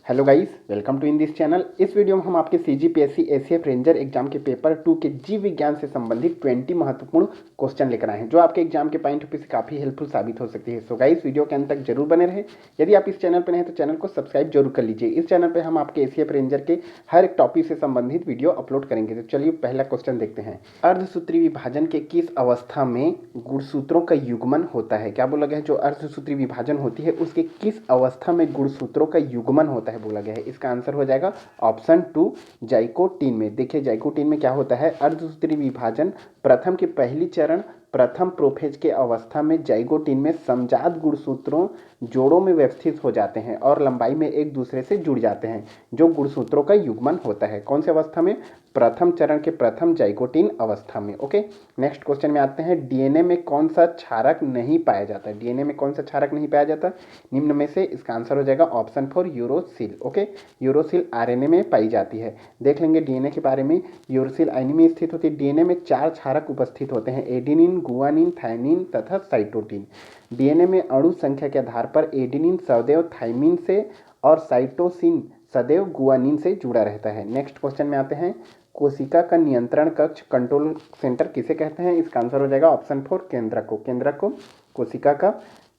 Hello guys, welcome to in this channel. इस video में हम आपके सीजीपीएससी एसीएफ रेंजर एग्जाम के पेपर 2 के जीव विज्ञान से संबंधित 20 महत्वपूर्ण क्वेश्चन लेकर आए हैं, जो आपके एग्जाम के पॉइंट ऑफ व्यू से काफ़ी हेल्पफुल साबित हो सकती है। सो गाइस, वीडियो के अंत तक जरूर बने रहे। यदि आप इस चैनल पर नहीं हैं तो चैनल को सब्सक्राइब जरूर कर लीजिए। इस चैनल पर हम आपके एसीएफ रेंजर के हर एक टॉपिक से संबंधित वीडियो अपलोड करेंगे। तो चलिए पहला क्वेश्चन देखते हैं। अर्धसूत्री विभाजन के किस अवस्था में गुणसूत्रों का युग्मन होता है? क्या बोला गया है? जो अर्धसूत्री विभाजन होती है उसके किस अवस्था में गुणसूत्रों का युग्मन होता है बोला गया है। इसका आंसर हो जाएगा ऑप्शन 2 जाइकोटीन में। देखिए जाइकोटीन में क्या होता है, अर्धसूत्री विभाजन प्रथम के पहली चरण प्रथम प्रोफेज के अवस्था में जाइगोटीन में समजात गुणसूत्रों जोड़ों में व्यवस्थित हो जाते हैं और लंबाई में एक दूसरे से जुड़ जाते हैं, जो गुणसूत्रों का युग्मन होता है। कौन सी अवस्था में? प्रथम चरण के प्रथम जाइगोटीन अवस्था में। ओके, नेक्स्ट क्वेश्चन में आते हैं। डीएनए में कौन सा क्षारक नहीं पाया जाता? डीएनए में कौन सा क्षारक नहीं पाया जाता निम्न में से? इसका आंसर हो जाएगा option 4 uracil. Okay, uracil RNA में पाई जाती है। देख लेंगे डीएनए के बारे में। यूरोसिल आरएनए में स्थित होती है। डीएनए में 4 क्षारक उपस्थित होते हैं, एडेनिन, गुआनिन, थायमिन तथा साइटोसिन। डीएनए में अणु संख्या के आधार पर एडेनिन सदैव थायमिन से और साइटोसिन सदैव गुआनिन से जुड़ा रहता है। नेक्स्ट क्वेश्चन में आते हैं। कोशिका का नियंत्रण कक्ष कंट्रोल सेंटर किसे कहते हैं? इसका आंसर हो जाएगा ऑप्शन 4 केंद्रक को। केंद्रक को कोशिका का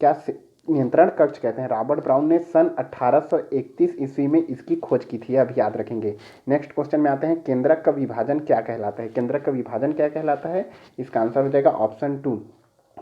क्या नियंत्रण कक्ष कहते हैं? रॉबर्ट ब्राउन ने सन 1831 ईस्वी में इसकी खोज की थी, अभी याद रखेंगे। नेक्स्ट क्वेश्चन में आते हैं। केंद्रक का विभाजन क्या कहलाता है? केंद्रक का विभाजन क्या कहलाता है? इसका आंसर हो जाएगा ऑप्शन 2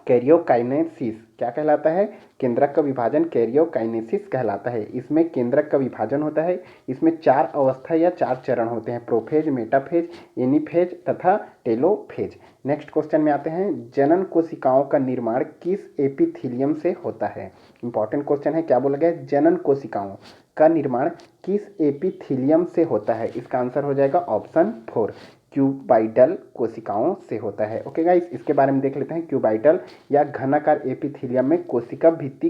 कैरियोकाइनेसिस। क्या कहलाता है? केंद्रक का विभाजन कैरियोकाइनेसिस कहलाता है। इसमें केंद्रक का विभाजन होता है। इसमें 4 अवस्था या 4 चरण होते हैं, प्रोफेज, मेटाफेज, एनीफेज तथा टेलोफेज। नेक्स्ट क्वेश्चन में आते हैं। जनन कोशिकाओं का निर्माण किस एपिथीलियम से होता है? इंपॉर्टेंट क्वेश्चन है। क्या बोला गया? जनन कोशिकाओं का निर्माण किस एपिथीलियम से होता है? इसका आंसर हो जाएगा ऑप्शन 4 क्यूबाइडल कोशिकाओं से होता है। ओके गाइस, इसके बारे में देख लेते हैं। क्यूबाइडल या घनाकार एपिथेलियम में कोशिका भित्ति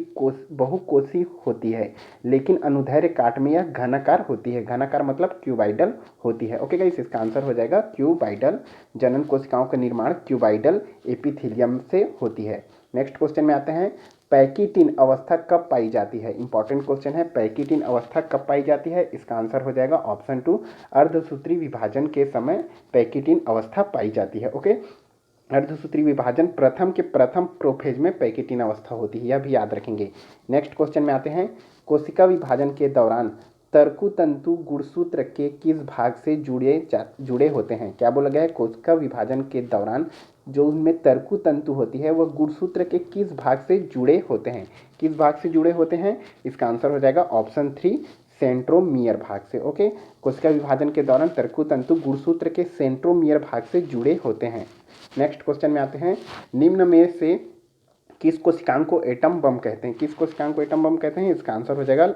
बहुकोशी होती है, लेकिन अनुदैर्घ्य काट में यह घनाकार होती है। घनाकार मतलब क्यूबाइडल होती है। ओके गाइस, इसका आंसर हो जाएगा क्यूबाइडल। जनन कोशिकाओं का निर्माण क्यूबाइडल एपिथेलियम से होती है। नेक्स्ट क्वेश्चन में आते हैं। पैकिटिन अवस्था कब पाई जाती है? इंपॉर्टेंट क्वेश्चन है। पैकिटिन अवस्था कब पाई जाती है? इसका आंसर हो जाएगा ऑप्शन 2 अर्धसूत्री विभाजन के समय पैकिटिन अवस्था पाई जाती है। ओके, अर्धसूत्री विभाजन प्रथम के प्रथम प्रोफेज में पैकिटिन अवस्था होती है, यह भी याद रखेंगे। नेक्स्ट क्वेश्चन में आते हैं। कोशिका विभाजन के दौरान तर्कुतंतु गुणसूत्र के किस भाग से जुड़े होते हैं? क्या बोला गया है? कोशिका विभाजन के दौरान जो उनमें तर्कुतंतु होती है वह गुणसूत्र के किस भाग से जुड़े होते हैं? किस भाग से जुड़े होते हैं? इसका आंसर हो जाएगा ऑप्शन 3 सेंट्रोमियर भाग से। ओके, कोशिका विभाजन के दौरान तर्कुतंतु गुणसूत्र के सेंट्रोमियर भाग से जुड़े होते हैं। नेक्स्ट क्वेश्चन में आते हैं। निम्न में से किस कोशिकांग को एटम बम कहते हैं? किस कोशिकांग को एटम बम कहते हैं? इसका आंसर हो जाएगा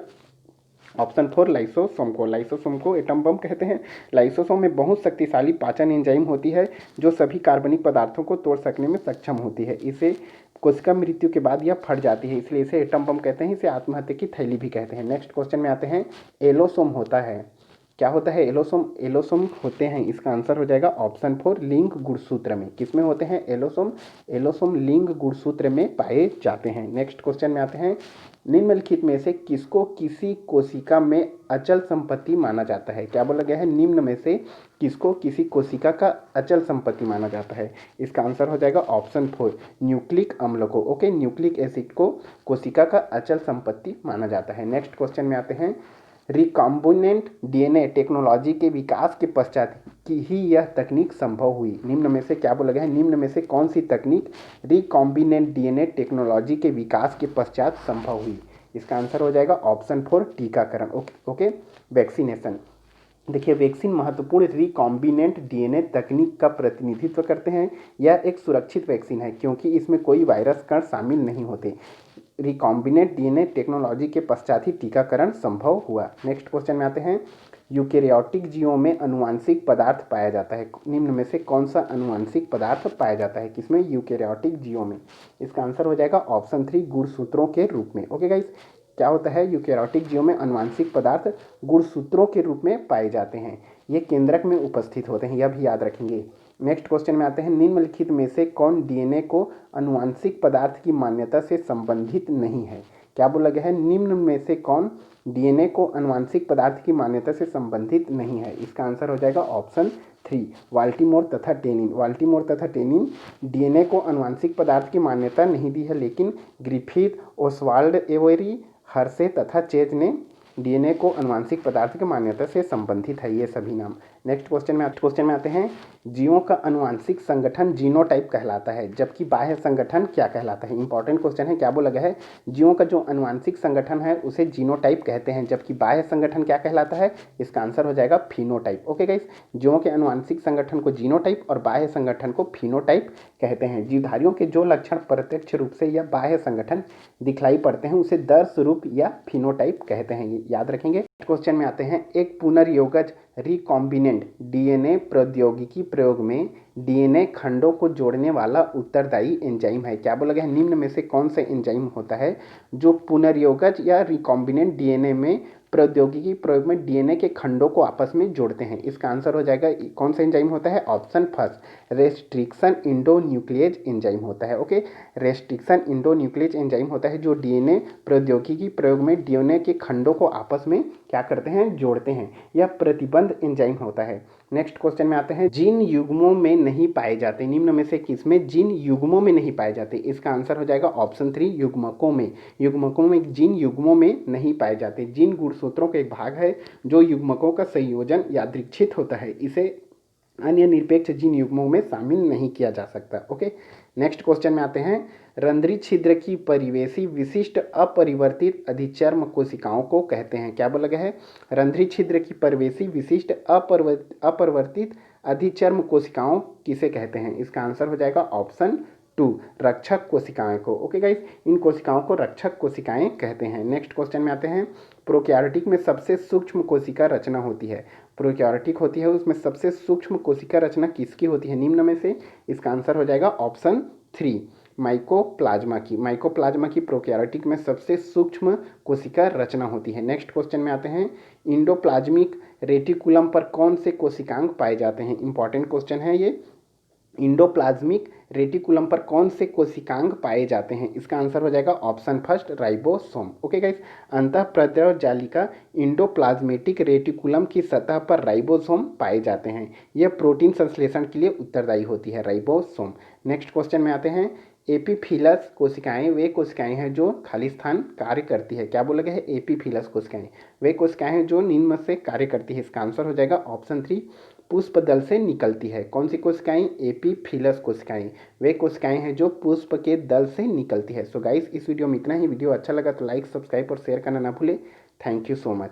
ऑप्शन 4 लाइसोसोम को। लाइसोसोम को एटम बम कहते हैं। लाइसोसोम में बहुत शक्तिशाली पाचन एंजाइम होती है जो सभी कार्बनिक पदार्थों को तोड़ सकने में सक्षम होती है। इसे कोशिका मृत्यु के बाद यह फट जाती है, इसलिए इसे एटम बम कहते हैं। इसे आत्महत्या की थैली भी कहते हैं। नेक्स्ट क्वेश्चन में आते हैं। एलोसोम होता है। क्या होता है एलोसोम? एलोसोम होते हैं, इसका आंसर हो जाएगा ऑप्शन 4 लिंग गुणसूत्र में। किसमें होते हैं एलोसोम? एलोसोम लिंग गुणसूत्र में पाए जाते हैं। नेक्स्ट क्वेश्चन में आते हैं। निम्नलिखित में से किसको किसी कोशिका में अचल संपत्ति माना जाता है? क्या बोला गया है? निम्न में से किसको किसी कोशिका का अचल संपत्ति माना जाता है? इसका आंसर हो जाएगा ऑप्शन 4 न्यूक्लिक अम्ल को। ओके, न्यूक्लिक एसिड को कोशिका का अचल संपत्ति माना जाता है। नेक्स्ट क्वेश्चन में आते हैं। रिकॉम्बिनेंट डीएनए टेक्नोलॉजी के विकास के पश्चात की ही यह तकनीक संभव हुई। निम्न में से क्या बोला गया है? निम्न में से कौन सी तकनीक रिकॉम्बिनेंट डीएनए टेक्नोलॉजी के विकास के पश्चात संभव हुई? इसका आंसर हो जाएगा ऑप्शन 4 टीकाकरण। Okay, vaccination. देखिए, वैक्सीन महत्वपूर्ण रिकॉम्बिनेंट डीएनए तकनीक का प्रतिनिधित्व करते हैं। यह एक सुरक्षित वैक्सीन है क्योंकि इसमें कोई वायरस कण शामिल नहीं होते। रिकॉम्बिनेंट डीएनए टेक्नोलॉजी के पश्चात ही टीकाकरण संभव हुआ। नेक्स्ट क्वेश्चन में आते हैं। यूकेरियोटिक जीवों में अनुवांशिक पदार्थ पाया जाता है। निम्न में से कौन सा अनुवांशिक पदार्थ पाया जाता है? किसमें? यूकेरियोटिक जीवों में। इसका आंसर हो जाएगा ऑप्शन 3 गुणसूत्रों के रूप में। ओके गाइस, क्या होता है? यूकेरियोटिक जीवों में अनुवांशिक पदार्थ गुणसूत्रों के रूप में पाए जाते हैं। ये केंद्रक में उपस्थित होते हैं, यह भी याद रखेंगे। नेक्स्ट क्वेश्चन में आते हैं। निम्नलिखित में से कौन डीएनए को अनुवांशिक पदार्थ की मान्यता से संबंधित नहीं है? क्या बोला गया है, निम्न में से कौन डीएनए को आनुवांशिक पदार्थ की मान्यता से संबंधित नहीं है। इसका आंसर हो जाएगा ऑप्शन 3 वाल्टीमोर तथा टेनिन। वाल्टीमोर तथा टेनिन डीएनए को आनुवांशिक पदार्थ की मान्यता नहीं दी है, लेकिन ग्रिफिथ, ओसवाल्ड एवेरी, हर्शे तथा चेज ने डीएनए को आनुवांशिक पदार्थ की मान्यता से संबंधित है ये सभी नाम। नेक्स्ट क्वेश्चन में आते हैं, जीवों का आनुवांशिक संगठन जीनोटाइप कहलाता है, जबकि बाह्य संगठन क्या कहलाता है। इंपॉर्टेंट क्वेश्चन है, क्या बोला गया है, जीवों का जो आनुवांशिक संगठन है उसे जीनोटाइप कहते हैं, जबकि बाह्य संगठन क्या कहलाता है। इसका आंसर हो जाएगा फिनोटाइप। ओके गाइस, जीवों के आनुवांशिक संगठन को जीनोटाइप और बाह्य संगठन को फिनोटाइप कहते हैं। जीवधारियों के जो लक्षण प्रत्यक्ष रूप से या बाह्य संगठन दिखलाई पड़ते हैं उसे दर्श रूप या फिनोटाइप कहते हैं, ये याद रखेंगे। क्वेश्चन में आते हैं, एक पुनर्योगज रिकॉम्बिनेंट डीएनए प्रौद्योगिकी प्रयोग में डीएनए खंडों को जोड़ने वाला उत्तरदायी एंजाइम है। क्या बोला गया है, निम्न में से कौन सा एंजाइम होता है जो पुनर्योगज या रिकॉम्बिनेंट डीएनए में प्रौद्योगिकी प्रयोग में डीएनए के खंडों को आपस में जोड़ते हैं। इसका आंसर हो जाएगा, कौन सा एंजाइम होता है, ऑप्शन फर्स्ट रेस्ट्रिक्शन इंडोन्यूक्लिएज एंजाइम होता है। ओके, रेस्ट्रिक्शन इंडोन्यूक्लिएज एंजाइम होता है जो डीएनए प्रौद्योगिकी प्रयोग में डीएनए के खंडों को आपस में क्या करते हैं, जोड़ते हैं। यह प्रतिबंध एंजाइम होता है। नेक्स्ट क्वेश्चन में आते हैं, जिन युग्मों में नहीं पाए जाते, निम्न में से किसमें जिन युग्मों में नहीं पाए जाते। इसका आंसर हो जाएगा ऑप्शन 3 युग्मकों में। युग्मकों में जिन युग्मों में नहीं पाए जाते, जिन गुणसूत्रों का एक भाग है जो युग्मकों का संयोजन यादृच्छिक होता है, इसे अन्य निरपेक्ष जीन युग्मों में शामिल नहीं किया जा सकता। ओके, नेक्स्ट क्वेश्चन में आते हैं, रंध्री छिद्र की परिवेशी विशिष्ट अपरिवर्तित अधिचर्म कोशिकाओं को कहते हैं। क्या बोला गया है, रंध्री छिद्र की परिवेशी विशिष्ट अपरिवर्तित अधिचर्म कोशिकाओं किसे कहते हैं। इसका आंसर हो जाएगा ऑप्शन 2 रक्षक कोशिकाएं को। ओके गाइस, इन कोशिकाओं को रक्षक कोशिकाएं कहते हैं। नेक्स्ट क्वेश्चन में आते हैं, प्रोकैरियोटिक में सबसे सूक्ष्म कोशिका रचना होती है। प्रोकैरियोटिक होती है उसमें सबसे सूक्ष्म कोशिका रचना किसकी होती है निम्न में से। इसका आंसर हो जाएगा ऑप्शन 3 माइकोप्लाज्मा की। माइकोप्लाज्मा की प्रोकैरियोटिक में सबसे सूक्ष्म कोशिका रचना होती है। नेक्स्ट क्वेश्चन में आते हैं, इंडोप्लाज्मिक रेटिकुलम पर कौन से कोशिकांग पाए जाते हैं। इंपॉर्टेंट क्वेश्चन है ये, इंडोप्लाज्मिक रेटिकुलम पर कौन से कोशिकांग पाए जाते हैं। इसका आंसर हो जाएगा option first ribosome. Okay guys, अंतःप्रद्रव जालिका इंडोप्लाज्मेटिक रेटिकुलम की सतह पर राइबोसोम पाए जाते हैं। यह प्रोटीन संश्लेषण के लिए उत्तरदायी होती है, राइबोसोम। नेक्स्ट क्वेश्चन में आते हैं, एपीफिलस कोशिकाएं वे कोशिकाएं हैं जो खाली स्थान कार्य करती है। क्या बोला गया है, एपीफिलस कोशिकाएं वे कोशिकाएं हैं जो निम्न से कार्य करती है। इसका आंसर हो जाएगा ऑप्शन 3 पुष्प दल से निकलती है। कौन सी कोशिकाएं, एपीफिलस कोशिकाएं वे कोशिकाएं हैं जो पुष्प के दल से निकलती है। सो गाइस, इस वीडियो में इतना ही। वीडियो अच्छा लगा तो लाइक, सब्सक्राइब और शेयर करना ना भूले। Thank you so much.